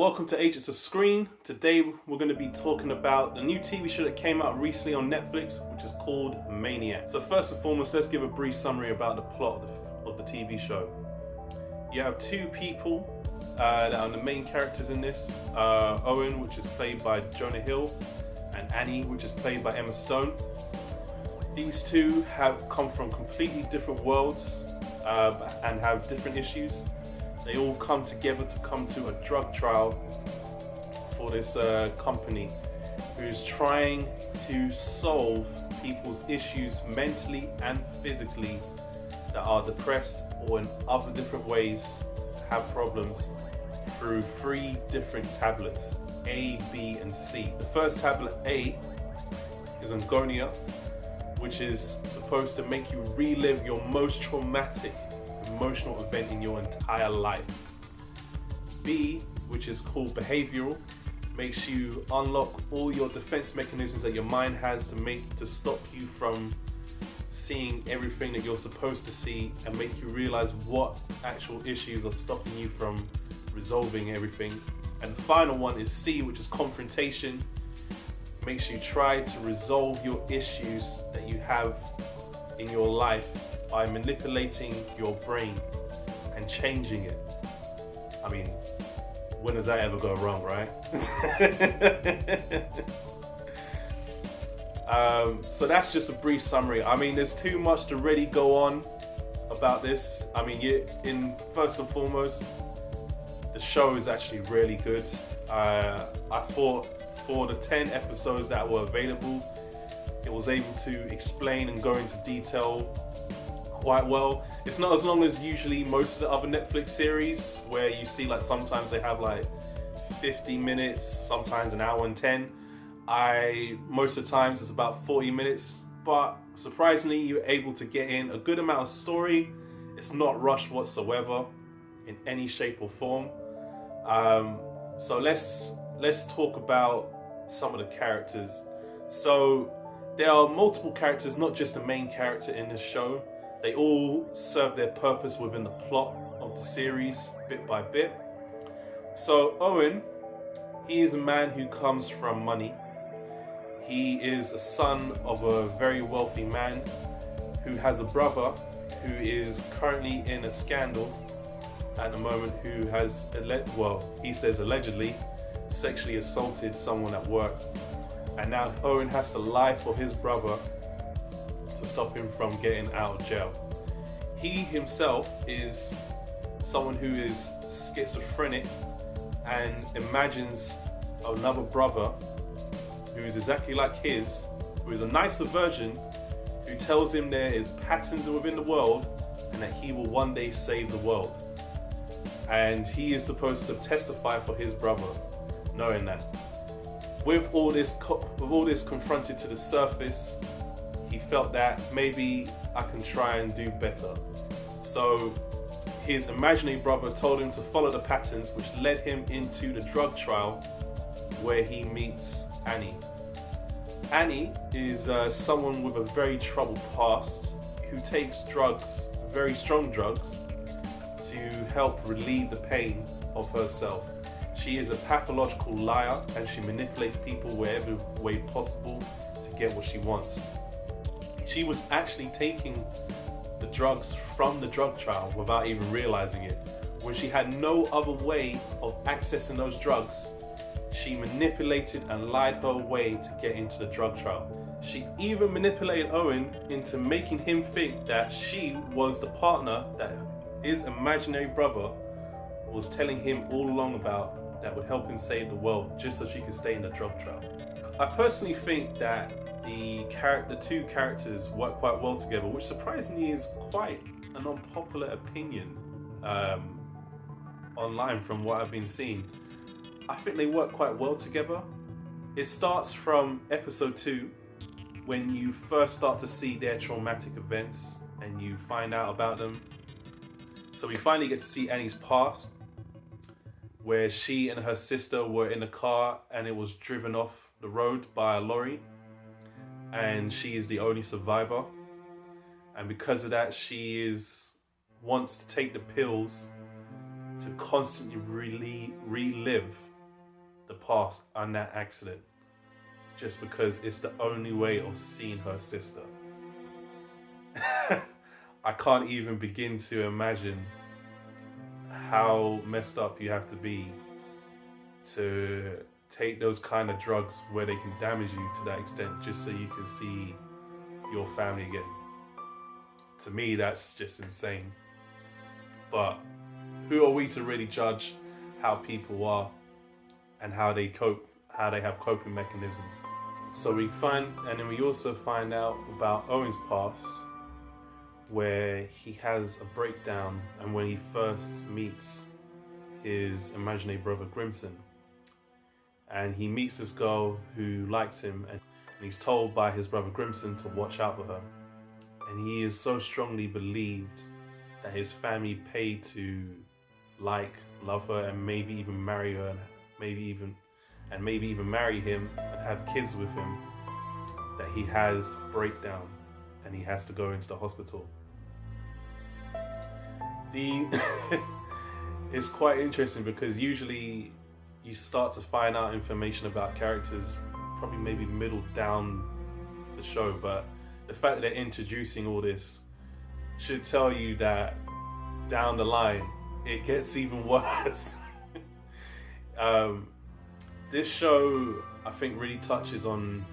welcome to Agents of S.C.R.E.E.N. Today we're going to be talking about the new TV show that came out recently on Netflix, which is called Maniac. So first and foremost, let's give a brief summary about the plot of the TV show. You have two people that are the main characters in this. Owen, which is played by Jonah Hill, and Annie, which is played by Emma Stone. These two have come from completely different worlds and have different issues. They all come together to come to a drug trial for this company who's trying to solve people's issues mentally and physically that are depressed or in other different ways have problems through 3 different tablets, A, B, and C. The first tablet, A, is Angonia, which is supposed to make you relive your most traumatic emotional event in your entire life. B, which is called behavioral, makes you unlock all your defense mechanisms that your mind has to stop you from seeing everything that you're supposed to see and make you realize what actual issues are stopping you from resolving everything. And the final one is C, which is confrontation, makes you try to resolve your issues that you have in your life by manipulating your brain and changing it. I mean, when does that ever go wrong, right? So that's just a brief summary. I mean, there's too much to really go on about this. I mean, first and foremost, the show is actually really good. I thought for the 10 episodes that were available, it was able to explain and go into detail quite well. It's not as long as usually most of the other Netflix series, where you see like sometimes they have like 50 minutes, sometimes an hour and 10. Most of the times it's about 40 minutes, but surprisingly you're able to get in a good amount of story. It's not rushed whatsoever in any shape or form. So let's talk about some of the characters. So there are multiple characters, not just the main character in this show. They all serve their purpose within the plot of the series, bit by bit. So Owen, he is a man who comes from money. He is a son of a very wealthy man who has a brother who is currently in a scandal at the moment, who has, he says allegedly, sexually assaulted someone at work. And now Owen has to lie for his brother to stop him from getting out of jail. He himself is someone who is schizophrenic and imagines another brother who is exactly like his, who is a nicer version, who tells him there is patterns within the world and that he will one day save the world. And he is supposed to testify for his brother, knowing that. With all this confronted to the surface, he felt that maybe I can try and do better. So his imaginary brother told him to follow the patterns, which led him into the drug trial where he meets Annie. Annie is someone with a very troubled past who takes drugs, very strong drugs, to help relieve the pain of herself. She is a pathological liar and she manipulates people wherever way possible to get what she wants. She was actually taking the drugs from the drug trial without even realizing it. When she had no other way of accessing those drugs, she manipulated and lied her way to get into the drug trial. She even manipulated Owen into making him think that she was the partner that his imaginary brother was telling him all along about, that would help him save the world just so she could stay in the drug trial. I personally think that the two characters work quite well together, which surprisingly is quite an unpopular opinion online from what I've been seeing. I think they work quite well together. It starts from episode 2 when you first start to see their traumatic events and you find out about them. So we finally get to see Annie's past, where she and her sister were in a car and it was driven off the road by a lorry, and she is the only survivor. And because of that, she wants to take the pills to constantly relive past on that accident just because it's the only way of seeing her sister. I can't even begin to imagine how messed up you have to be to take those kind of drugs where they can damage you to that extent just so you can see your family again. To me, that's just insane. But who are we to really judge how people are and how they cope, how they have coping mechanisms? So we find, and then we also find out about Owen's past, where he has a breakdown, and when he first meets his imaginary brother Grimson, and he meets this girl who likes him, and he's told by his brother Grimson to watch out for her. And he is so strongly believed that his family paid to love her, and maybe even marry her, and maybe even marry him and have kids with him, that he has a breakdown and he has to go into the hospital. It's quite interesting because usually you start to find out information about characters probably maybe middle down the show, but the fact that they're introducing all this should tell you that down the line it gets even worse. This show, I think, really touches on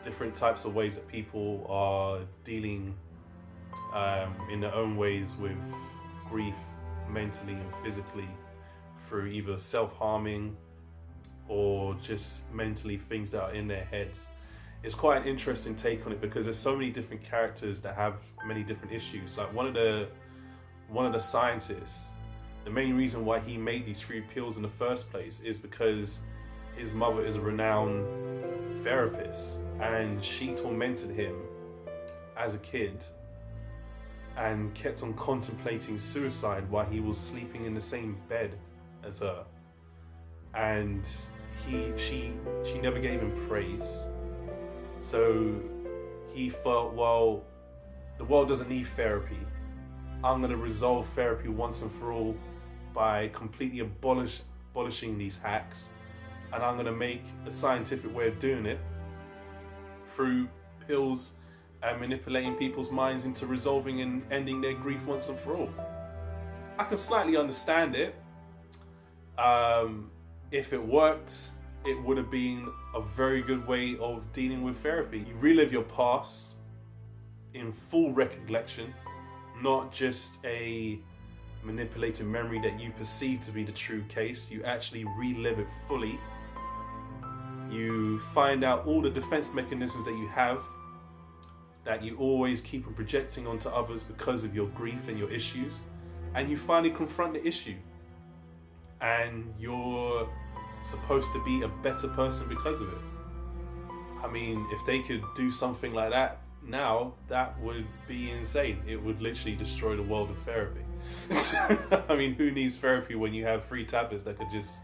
different types of ways that people are dealing in their own ways with grief, mentally and physically, through either self-harming or just mentally things that are in their heads. It's quite an interesting take on it because there's so many different characters that have many different issues. Like one of the scientists, the main reason why he made these 3 pills in the first place is because his mother is a renowned therapist and she tormented him as a kid and kept on contemplating suicide while he was sleeping in the same bed as her. And she never gave him praise. So he felt, well, the world doesn't need therapy. I'm going to resolve therapy once and for all by completely abolishing these hacks, and I'm going to make a scientific way of doing it through pills and manipulating people's minds into resolving and ending their grief once and for all. I can slightly understand it. If it worked, it would have been a very good way of dealing with therapy. You relive your past in full recollection, not just a manipulated memory that you perceive to be the true case. You actually relive it fully. You find out all the defense mechanisms that you have, that you always keep on projecting onto others because of your grief and your issues, and you finally confront the issue. And you're supposed to be a better person because of it. I mean, if they could do something like that now, that would be insane. It would literally destroy the world of therapy. I mean, who needs therapy when you have 3 tablets that could just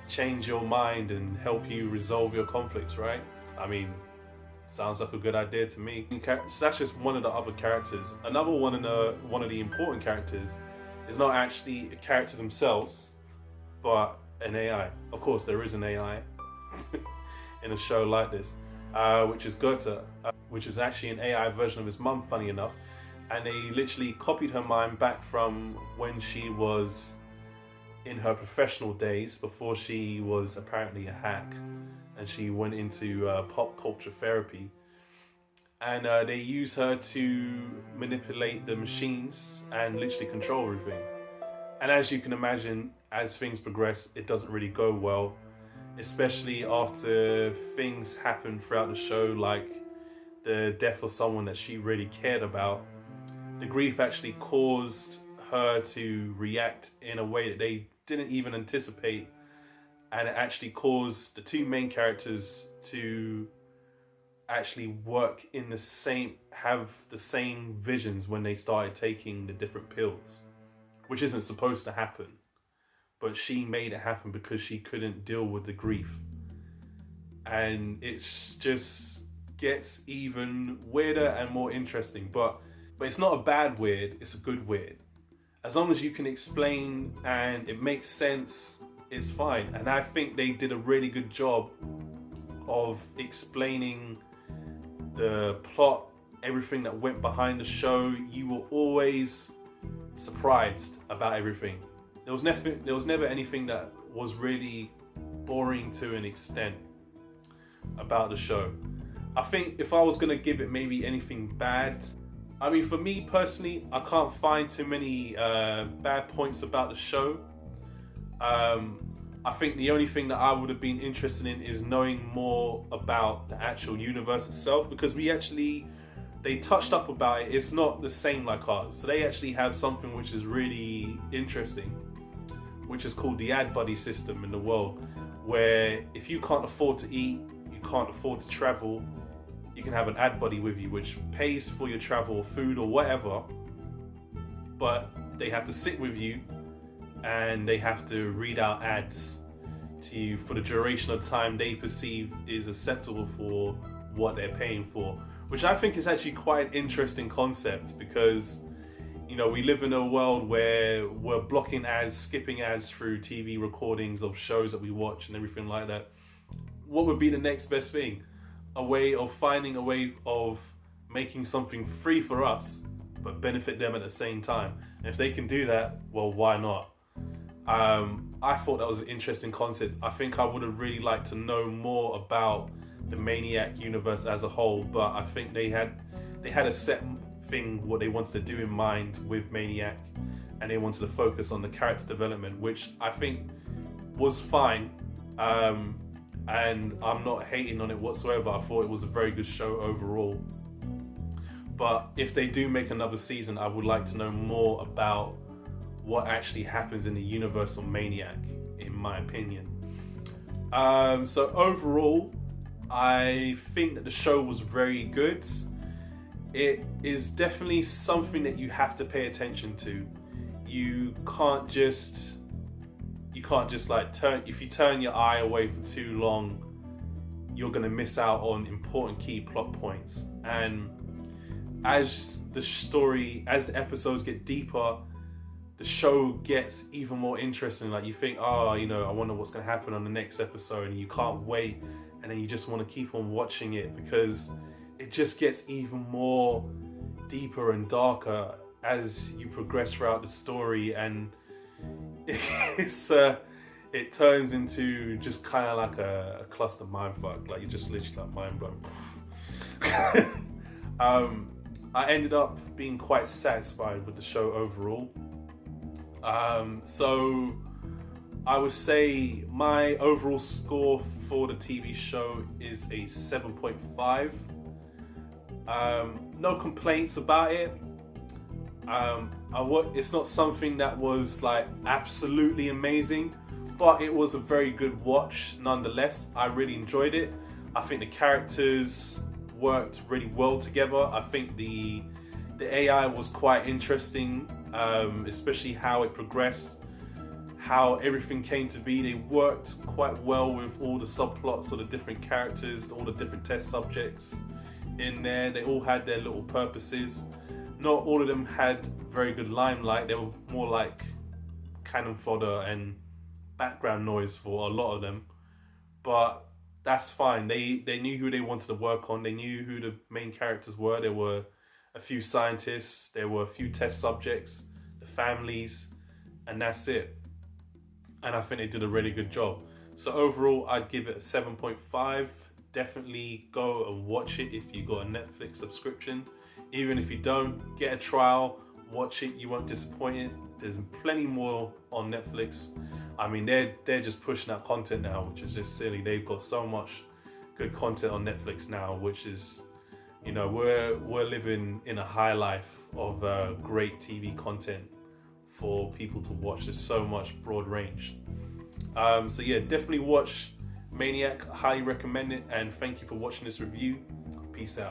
change your mind and help you resolve your conflicts, right? I mean, sounds like a good idea to me. So that's just one of the other characters. Another one of the important characters is not actually a character themselves, but an AI. Of course, there is an AI in a show like this, which is Goethe, which is actually an AI version of his mum, funny enough. And they literally copied her mind back from when she was in her professional days, before she was apparently a hack and she went into pop culture therapy. And they use her to manipulate the machines and literally control everything. And as you can imagine, as things progress, it doesn't really go well, especially after things happen throughout the show, like the death of someone that she really cared about. The grief actually caused her to react in a way that they didn't even anticipate, and it actually caused the 2 main characters to actually work in the same, have the same visions when they started taking the different pills, which isn't supposed to happen, but she made it happen because she couldn't deal with the grief. And it's just gets even weirder and more interesting, but it's not a bad weird, it's a good weird. As long as you can explain and it makes sense it's fine. And I think they did a really good job of explaining the plot, everything that went behind the show. You were always surprised about everything. There was never anything that was really boring to an extent about the show. I think if I was gonna give it maybe anything bad, I mean, for me personally, I can't find too many bad points about the show. I think the only thing that I would have been interested in is knowing more about the actual universe itself, because they touched up about it. It's not the same like ours. So they actually have something which is really interesting, which is called the ad buddy system in the world, where if you can't afford to eat, you can't afford to travel, you can have an ad buddy with you which pays for your travel, food or whatever, but they have to sit with you and they have to read out ads to you for the duration of time they perceive is acceptable for what they're paying for, which I think is actually quite an interesting concept, because we live in a world where we're blocking ads, skipping ads through TV recordings of shows that we watch and everything like that. What would be the next best thing? Finding a way of making something free for us but benefit them at the same time. And if they can do that, well, why not? I thought that was an interesting concept. I think I would have really liked to know more about the Maniac universe as a whole, but I think they had a set thing what they wanted to do in mind with Maniac, and they wanted to focus on the character development, which I think was fine. And I'm not hating on it whatsoever. I thought it was a very good show overall. But if they do make another season, I would like to know more about what actually happens in the universe of Maniac, in my opinion. So overall, I think that the show was very good. It is definitely something that you have to pay attention to. You can't just like if you turn your eye away for too long, you're gonna miss out on important key plot points. And as the episodes get deeper, the show gets even more interesting. Like you think, I wonder what's gonna happen on the next episode, and you can't wait, and then you just want to keep on watching it because it just gets even more deeper and darker as you progress throughout the story, and it turns into just kind of like a cluster mindfuck. Like you're just literally like mind blown. I ended up being quite satisfied with the show overall. So I would say my overall score for the TV show is a 7.5. No complaints about it. It's not something that was like absolutely amazing, but it was a very good watch nonetheless. I really enjoyed it. I think the characters worked really well together. I think the AI was quite interesting, especially how it progressed, how everything came to be. They worked quite well with all the subplots of the different characters, all the different test subjects in there. They all had their little purposes. Not all of them had very good limelight. They were more like cannon fodder and background noise for a lot of them, but that's fine. They knew who they wanted to work on. They knew who the main characters were. There were a few scientists, there were a few test subjects, the families, and that's it. And I think they did a really good job. So overall, I'd give it a 7.5. Definitely go and watch it if you got a Netflix subscription. Even if you don't, get a trial, watch it, you won't disappoint it. There's plenty more on Netflix. I mean, they're just pushing out content now, which is just silly. They've got so much good content on Netflix now, which is, we're living in a high life of great TV content for people to watch. There's so much broad range. So yeah, definitely watch Maniac. I highly recommend it, and thank you for watching this review. Peace out.